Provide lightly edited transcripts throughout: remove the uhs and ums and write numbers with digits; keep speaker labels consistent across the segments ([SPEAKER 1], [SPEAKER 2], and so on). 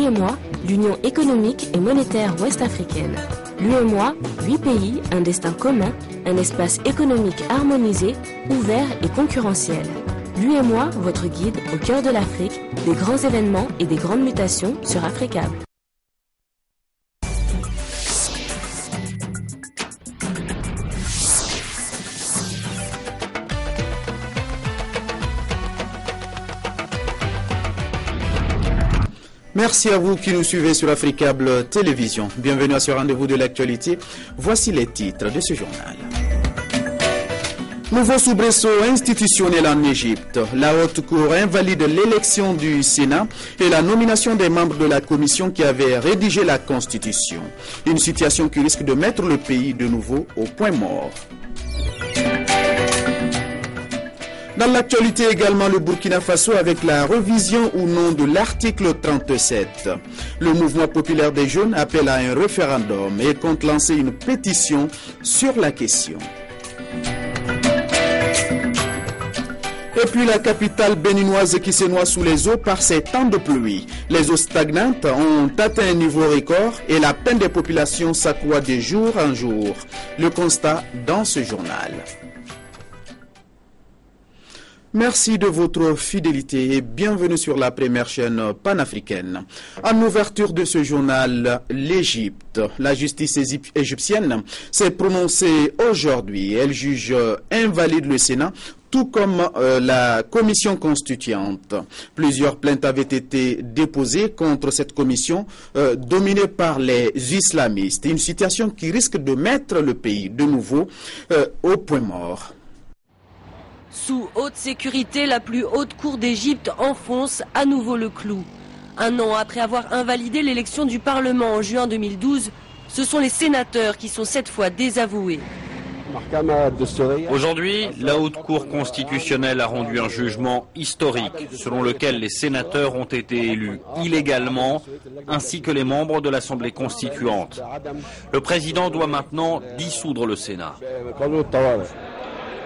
[SPEAKER 1] L'UEMOA, l'Union économique et monétaire ouest-africaine. L'UEMOA, 8 pays, un destin commun, un espace économique harmonisé, ouvert et concurrentiel. L'UEMOA, votre guide au cœur de l'Afrique, des grands événements et des grandes mutations sur Africable.
[SPEAKER 2] Merci à vous qui nous suivez sur Africable Télévision. Bienvenue à ce rendez-vous de l'actualité. Voici les titres de ce journal. Nouveau soubresaut institutionnel en Égypte. La Haute Cour invalide l'élection du Sénat et la nomination des membres de la commission qui avait rédigé la Constitution. Une situation qui risque de mettre le pays de nouveau au point mort. Dans l'actualité également, le Burkina Faso avec la révision ou non de l'article 37. Le mouvement populaire des jeunes appelle à un référendum et compte lancer une pétition sur la question. Et puis la capitale béninoise qui se noie sous les eaux par ces temps de pluie. Les eaux stagnantes ont atteint un niveau record et la peine des populations s'accroît de jour en jour. Le constat dans ce journal. Merci de votre fidélité et bienvenue sur la première chaîne panafricaine. En ouverture de ce journal, l'Égypte. La justice égyptienne s'est prononcée aujourd'hui. Elle juge invalide le Sénat, tout comme la commission constituante. Plusieurs plaintes avaient été déposées contre cette commission dominée par les islamistes. Une situation qui risque de mettre le pays de nouveau au point mort.
[SPEAKER 3] Sous haute sécurité, la plus haute cour d'Égypte enfonce à nouveau le clou. Un an après avoir invalidé l'élection du Parlement en juin 2012, ce sont les sénateurs qui sont cette fois désavoués.
[SPEAKER 4] Aujourd'hui, la Haute Cour constitutionnelle a rendu un jugement historique selon lequel les sénateurs ont été élus illégalement ainsi que les membres de l'Assemblée constituante. Le président doit maintenant dissoudre le Sénat.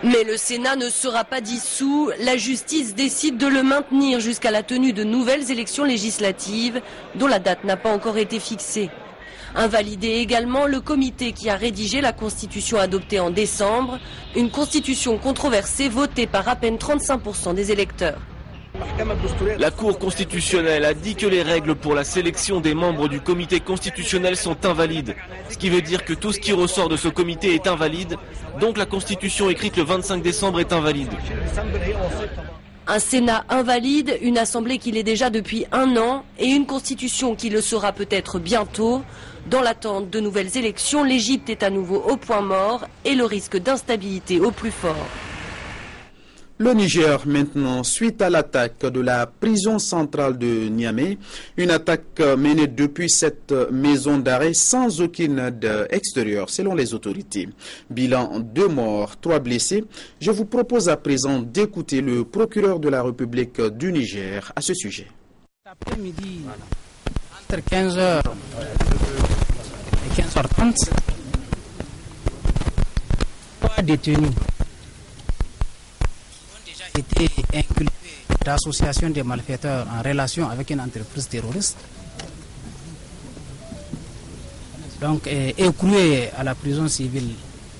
[SPEAKER 3] Mais le Sénat ne sera pas dissous. La justice décide de le maintenir jusqu'à la tenue de nouvelles élections législatives dont la date n'a pas encore été fixée. Invalidé également le comité qui a rédigé la constitution adoptée en décembre, une constitution controversée votée par à peine 35% des électeurs.
[SPEAKER 5] La Cour constitutionnelle a dit que les règles pour la sélection des membres du comité constitutionnel sont invalides. Ce qui veut dire que tout ce qui ressort de ce comité est invalide, donc la constitution écrite le 25 décembre est invalide.
[SPEAKER 3] Un Sénat invalide, une Assemblée qui l'est déjà depuis un an et une constitution qui le sera peut-être bientôt. Dans l'attente de nouvelles élections, l'Égypte est à nouveau au point mort et le risque d'instabilité au plus fort.
[SPEAKER 2] Le Niger maintenant, suite à l'attaque de la prison centrale de Niamey, une attaque menée depuis cette maison d'arrêt sans aucune aide extérieure selon les autorités. Bilan 2 morts, 3 blessés. Je vous propose à présent d'écouter le procureur de la République du Niger à ce sujet.
[SPEAKER 6] Cet après-midi, entre 15h et 15h30, 3 détenus été inculpé d'association des malfaiteurs en relation avec une entreprise terroriste. Donc, écroués à la prison civile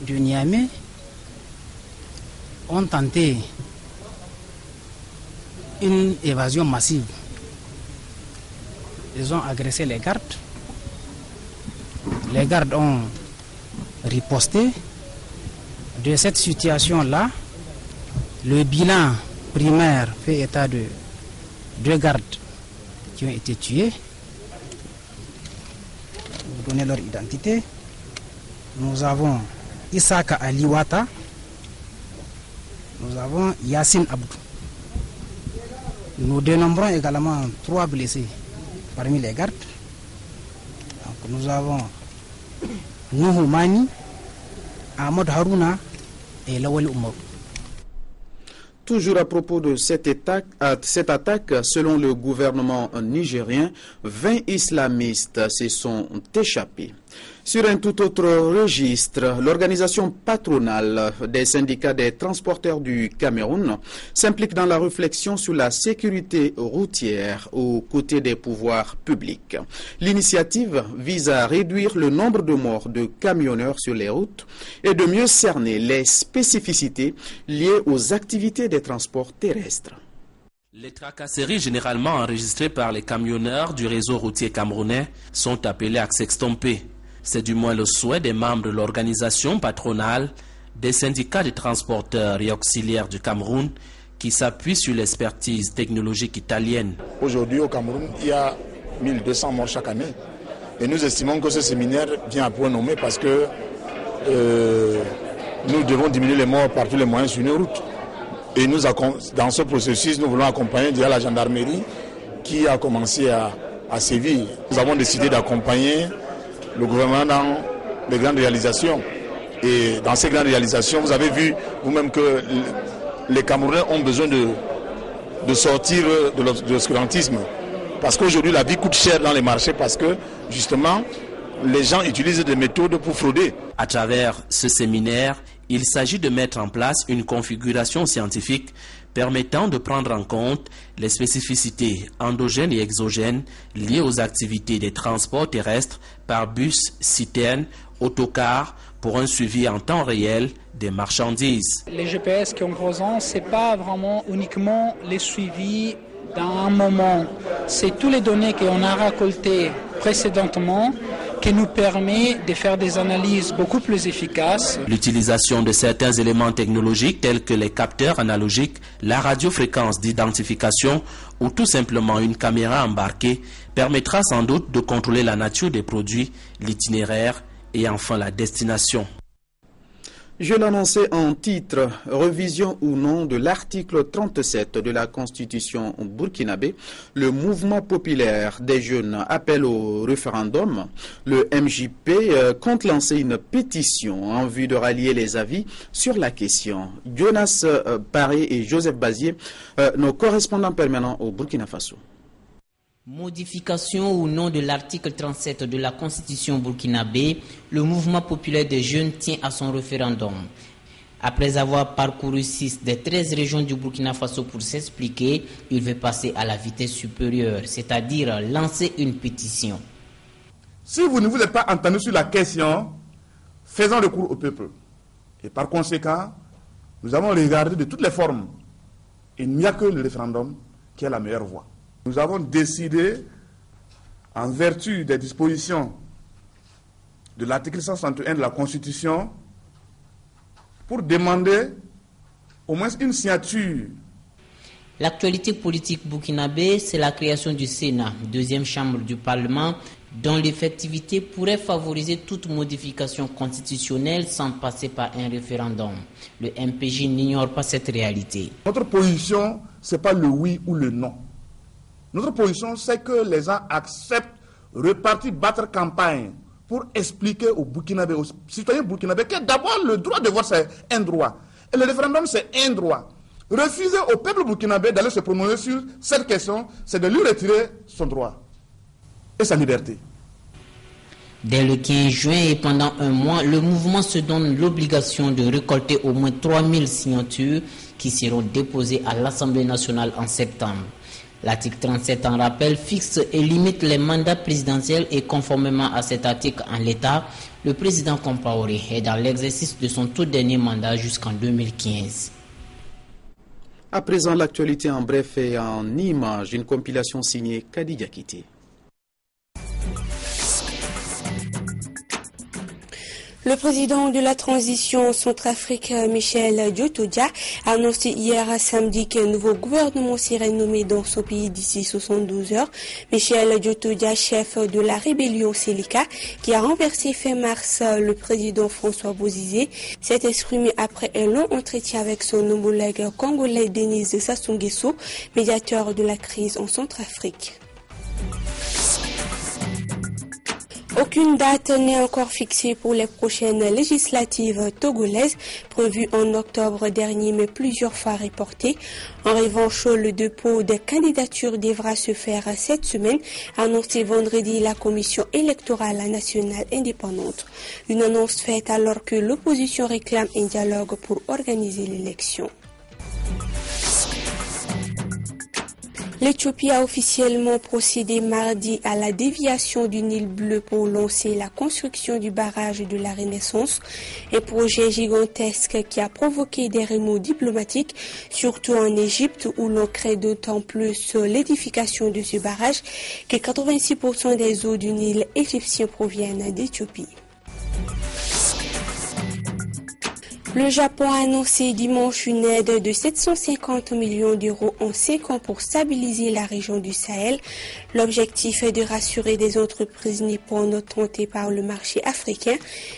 [SPEAKER 6] de Niamey, ont tenté une évasion massive. Ils ont agressé les gardes. Les gardes ont riposté. De cette situation-là, le bilan primaire fait état de 2 gardes qui ont été tués. Vous donnez leur identité. Nous avons Isaka Aliwata. Nous avons Yassine Abdou. Nous dénombrons également 3 blessés parmi les gardes. Donc, nous avons Nuhu Mani, Ahmad Haruna et Lawali Oumar.
[SPEAKER 2] Toujours à propos de cette attaque, selon le gouvernement nigérien, 20 islamistes se sont échappés. Sur un tout autre registre, l'organisation patronale des syndicats des transporteurs du Cameroun s'implique dans la réflexion sur la sécurité routière aux côtés des pouvoirs publics. L'initiative vise à réduire le nombre de morts de camionneurs sur les routes et de mieux cerner les spécificités liées aux activités des transports terrestres.
[SPEAKER 7] Les tracasseries généralement enregistrées par les camionneurs du réseau routier camerounais sont appelées à s'extomper. C'est du moins le souhait des membres de l'organisation patronale des syndicats de transporteurs et auxiliaires du Cameroun qui s'appuient sur l'expertise technologique italienne.
[SPEAKER 8] Aujourd'hui au Cameroun, il y a 1200 morts chaque année. Et nous estimons que ce séminaire vient à point nommé parce que nous devons diminuer les morts par tous les moyens sur une route. Et nous, dans ce processus, nous voulons accompagner déjà la gendarmerie qui a commencé à sévir. Nous avons décidé d'accompagner le gouvernement dans les grandes réalisations. Et dans ces grandes réalisations, vous avez vu vous-même que les Camerounais ont besoin de sortir de l'obscurantisme. Parce qu'aujourd'hui, la vie coûte cher dans les marchés parce que, justement, les gens utilisent des méthodes pour frauder.
[SPEAKER 7] À travers ce séminaire, il s'agit de mettre en place une configuration scientifique permettant de prendre en compte les spécificités endogènes et exogènes liées aux activités des transports terrestres par bus, citernes, autocars pour un suivi en temps réel des marchandises.
[SPEAKER 9] Les GPS qu'on présente, ce n'est pas vraiment uniquement les suivis dans un moment. C'est toutes les données qu'on a récoltées précédemment qui nous permet de faire des analyses beaucoup plus efficaces.
[SPEAKER 7] L'utilisation de certains éléments technologiques tels que les capteurs analogiques, la radiofréquence d'identification ou tout simplement une caméra embarquée permettra sans doute de contrôler la nature des produits, l'itinéraire et enfin la destination.
[SPEAKER 2] Je l'annonçais en titre, révision ou non de l'article 37 de la Constitution burkinabé, le mouvement populaire des jeunes appelle au référendum. Le MJP compte lancer une pétition en vue de rallier les avis sur la question. Jonas Paré et Joseph Bazier, nos correspondants permanents au Burkina Faso.
[SPEAKER 10] Modification ou non de l'article 37 de la Constitution burkinabé, le mouvement populaire des jeunes tient à son référendum. Après avoir parcouru 6 des 13 régions du Burkina Faso pour s'expliquer, il veut passer à la vitesse supérieure, c'est-à-dire lancer une pétition.
[SPEAKER 11] Si vous ne vous êtes pas entendu sur la question, faisons recours au peuple. Et par conséquent, nous avons regardé de toutes les formes. Il n'y a que le référendum qui est la meilleure voie. Nous avons décidé, en vertu des dispositions de l'article 161 de la Constitution, pour demander au moins une signature.
[SPEAKER 10] L'actualité politique burkinabé, c'est la création du Sénat, deuxième chambre du Parlement, dont l'effectivité pourrait favoriser toute modification constitutionnelle sans passer par un référendum. Le MPJ n'ignore pas cette réalité.
[SPEAKER 11] Notre position, ce n'est pas le oui ou le non. Notre position, c'est que les gens acceptent repartir battre campagne pour expliquer aux Burkinabés, aux citoyens burkinabés, que d'abord le droit de vote, c'est un droit. Et le référendum, c'est un droit. Refuser au peuple burkinabé d'aller se prononcer sur cette question, c'est de lui retirer son droit et sa liberté.
[SPEAKER 10] Dès le 15 juin et pendant un mois, le mouvement se donne l'obligation de récolter au moins 3000 signatures qui seront déposées à l'Assemblée nationale en septembre. L'article 37 en rappel fixe et limite les mandats présidentiels et conformément à cet article en l'état, le président Compaoré est dans l'exercice de son tout dernier mandat jusqu'en 2015.
[SPEAKER 2] À présent, l'actualité en bref et en images, une compilation signée Khadija Kité.
[SPEAKER 12] Le président de la transition centrafricaine, Michel Djotodia, a annoncé hier samedi qu'un nouveau gouvernement serait nommé dans son pays d'ici 72 heures. Michel Djotodia, chef de la rébellion Selika, qui a renversé fin mars le président François Bozizé, s'est exprimé après un long entretien avec son homologue congolais Denis Sassou Nguesso, médiateur de la crise en Centrafrique. Aucune date n'est encore fixée pour les prochaines législatives togolaises prévues en octobre dernier, mais plusieurs fois reportées. En revanche, le dépôt des candidatures devra se faire cette semaine, annoncé vendredi la Commission électorale nationale indépendante. Une annonce faite alors que l'opposition réclame un dialogue pour organiser l'élection. L'Éthiopie a officiellement procédé mardi à la déviation du Nil bleu pour lancer la construction du barrage de la Renaissance, un projet gigantesque qui a provoqué des remous diplomatiques, surtout en Égypte où l'on crée d'autant plus l'édification de ce barrage que 86% des eaux du Nil égyptien proviennent d'Éthiopie. Le Japon a annoncé dimanche une aide de 750 millions d'euros en 5 ans pour stabiliser la région du Sahel. L'objectif est de rassurer des entreprises nippones tentées par le marché africain,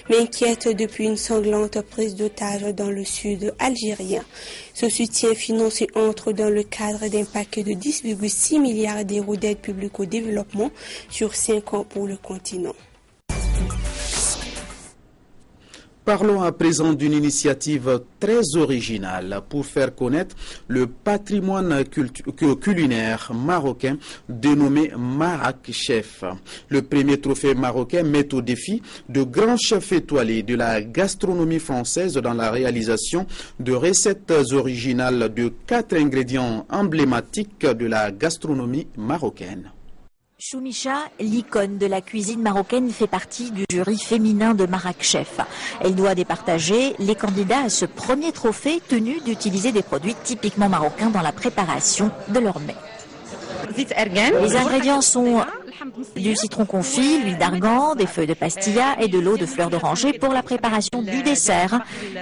[SPEAKER 12] mais inquiètes depuis une sanglante prise d'otages dans le sud algérien. Ce soutien financier entre dans le cadre d'un paquet de 10,6 milliards d'euros d'aide publique au développement sur 5 ans pour le continent.
[SPEAKER 2] Parlons à présent d'une initiative très originale pour faire connaître le patrimoine culinaire marocain dénommé Marak Chef. Le premier trophée marocain met au défi de grands chefs étoilés de la gastronomie française dans la réalisation de recettes originales de 4 ingrédients emblématiques de la gastronomie marocaine.
[SPEAKER 13] Choumicha, l'icône de la cuisine marocaine, fait partie du jury féminin de Marak Chef. Elle doit départager les candidats à ce premier trophée tenu d'utiliser des produits typiquement marocains dans la préparation de leurs mets. Les ingrédients sont du citron confit, l'huile d'argan, des feuilles de pastilla et de l'eau de fleurs d'oranger pour la préparation du dessert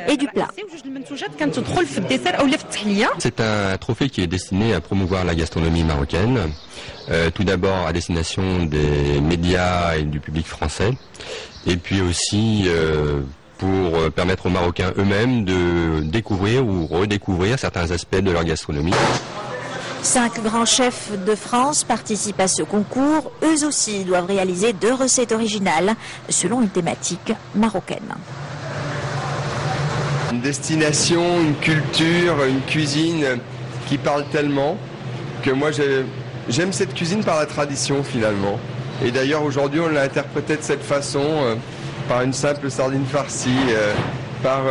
[SPEAKER 13] et du plat.
[SPEAKER 14] C'est un trophée qui est destiné à promouvoir la gastronomie marocaine, tout d'abord à destination des médias et du public français, et puis aussi pour permettre aux Marocains eux-mêmes de découvrir ou redécouvrir certains aspects de leur gastronomie.
[SPEAKER 13] 5 grands chefs de France participent à ce concours. Eux aussi doivent réaliser 2 recettes originales selon une thématique marocaine.
[SPEAKER 15] Une destination, une culture, une cuisine qui parle tellement que moi j'aime cette cuisine par la tradition finalement. Et d'ailleurs aujourd'hui on l'a interprétée de cette façon, par une simple sardine farcie, par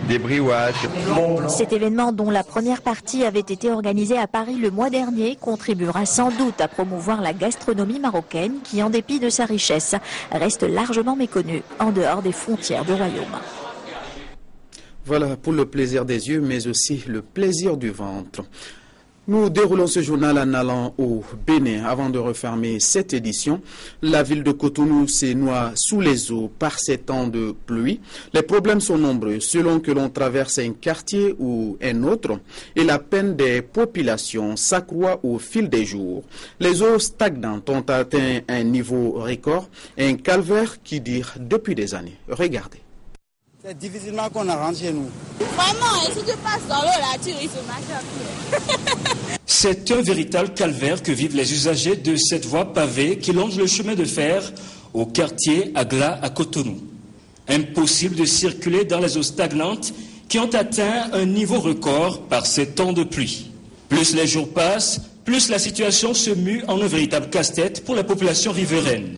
[SPEAKER 15] des briouates.
[SPEAKER 13] Cet événement, dont la première partie avait été organisée à Paris le mois dernier, contribuera sans doute à promouvoir la gastronomie marocaine qui, en dépit de sa richesse, reste largement méconnue en dehors des frontières du royaume.
[SPEAKER 2] Voilà pour le plaisir des yeux, mais aussi le plaisir du ventre. Nous déroulons ce journal en allant au Bénin. Avant de refermer cette édition, la ville de Cotonou se noie sous les eaux par ces temps de pluie. Les problèmes sont nombreux selon que l'on traverse un quartier ou un autre et la peine des populations s'accroît au fil des jours. Les eaux stagnantes ont atteint un niveau record, un calvaire qui dure depuis des années. Regardez.
[SPEAKER 16] C'est difficilement qu'on rentre chez nous.
[SPEAKER 17] Vraiment, si tu passes dans l'eau là, tu risques de marcher à pied.
[SPEAKER 18] C'est un véritable calvaire que vivent les usagers de cette voie pavée qui longe le chemin de fer au quartier Agla à Cotonou. Impossible de circuler dans les eaux stagnantes qui ont atteint un niveau record par ces temps de pluie. Plus les jours passent, plus la situation se mue en un véritable casse-tête pour la population riveraine.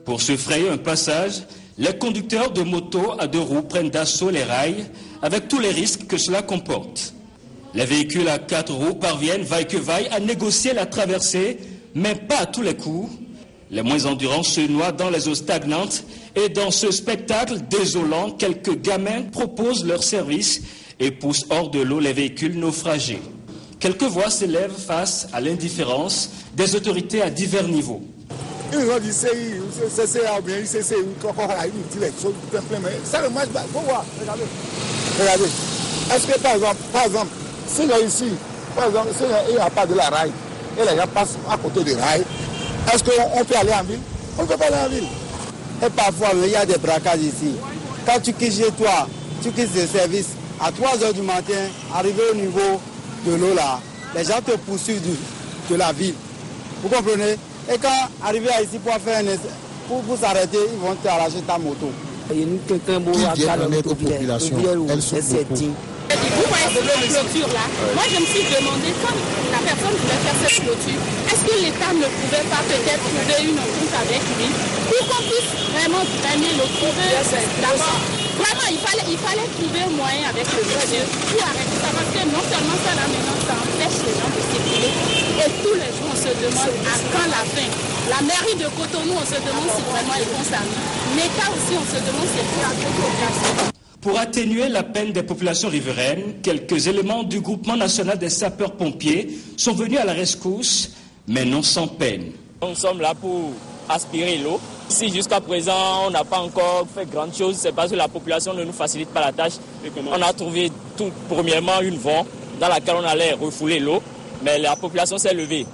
[SPEAKER 18] Pour se frayer un passage, les conducteurs de motos à 2 roues prennent d'assaut les rails avec tous les risques que cela comporte. Les véhicules à 4 roues parviennent, vaille que vaille, à négocier la traversée, mais pas à tous les coups. Les moins endurants se noient dans les eaux stagnantes et dans ce spectacle désolant, quelques gamins proposent leur service et poussent hors de l'eau les véhicules naufragés. Quelques voix s'élèvent face à l'indifférence des autorités à divers niveaux.
[SPEAKER 16] Ils ont dit c'est ou bien c'est ça ne marche pas. Faut voir, regardez. Est-ce que par exemple, s'il y a ici, par exemple, s'il n'y a pas de la rail et les gens passent à côté du rail, est-ce qu'on peut aller en ville? On ne peut pas aller en ville.
[SPEAKER 19] Et parfois, il y a des braquages ici. Quand tu quittes chez toi, tu quittes le service, à 3 h du matin, arrivé au niveau de l'eau là, les gens te poursuivent de la ville. Vous comprenez? Et quand arrivé ici pour faire pour s'arrêter, ils vont t'arracher ta moto.
[SPEAKER 20] Qui vient en aide aux populations, elles sont beaucoup.
[SPEAKER 17] Vous voyez cette clôture là. Moi je me suis demandé, quand la personne voulait faire cette clôture, est-ce que l'État ne pouvait pas peut-être trouver une entente avec lui pour qu'on puisse vraiment drainer l'eau, trouver d'abord. Vraiment, il fallait trouver un moyen avec le monsieur pour arrêter ça, parce que non seulement ça là maintenant, ça empêche les gens de circuler. Et tous les jours on se demande à quand la fin. La mairie de Cotonou, on se demande si vraiment ils font ça. L'État aussi, on se demande si c'est la population.
[SPEAKER 18] Pour atténuer la peine des populations riveraines, quelques éléments du groupement national des sapeurs-pompiers sont venus à la rescousse, mais non sans peine.
[SPEAKER 21] Nous sommes là pour aspirer l'eau. Si jusqu'à présent on n'a pas encore fait grand chose, c'est parce que la population ne nous facilite pas la tâche. On a trouvé premièrement une vent dans laquelle on allait refouler l'eau, mais la population s'est levée.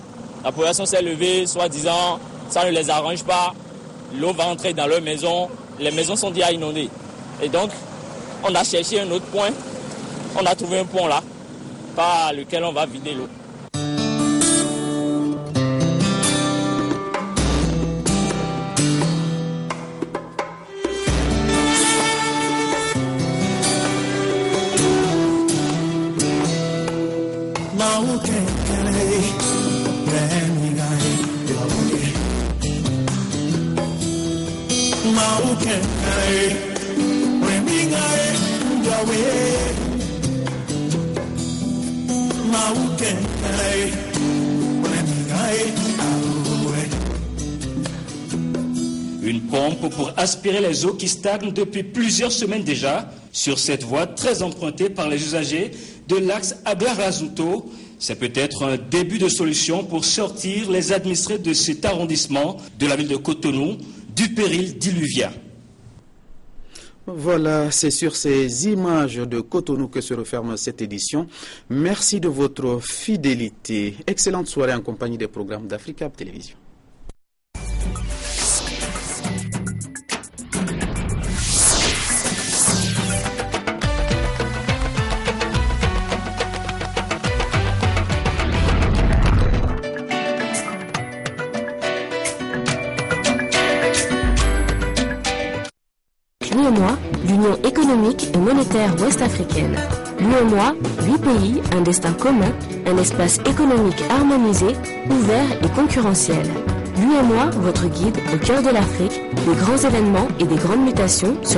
[SPEAKER 21] La population s'est levée, soi-disant, ça ne les arrange pas. L'eau va entrer dans leurs maisons, les maisons sont déjà inondées. Et donc, on a cherché un autre point, on a trouvé un pont là, par lequel on va vider l'eau.
[SPEAKER 18] Une pompe pour aspirer les eaux qui stagnent depuis plusieurs semaines déjà sur cette voie très empruntée par les usagers de l'axe Agar-Razuto. C'est peut-être un début de solution pour sortir les administrés de cet arrondissement de la ville de Cotonou du péril diluvien.
[SPEAKER 2] Voilà, c'est sur ces images de Cotonou que se referme cette édition. Merci de votre fidélité. Excellente soirée en compagnie des programmes d'Africa Télévision.
[SPEAKER 1] L'UEMOA, l'Union économique et monétaire ouest-africaine. L'UEMOA, 8 pays, un destin commun, un espace économique harmonisé, ouvert et concurrentiel. L'UEMOA, votre guide au cœur de l'Afrique, des grands événements et des grandes mutations sur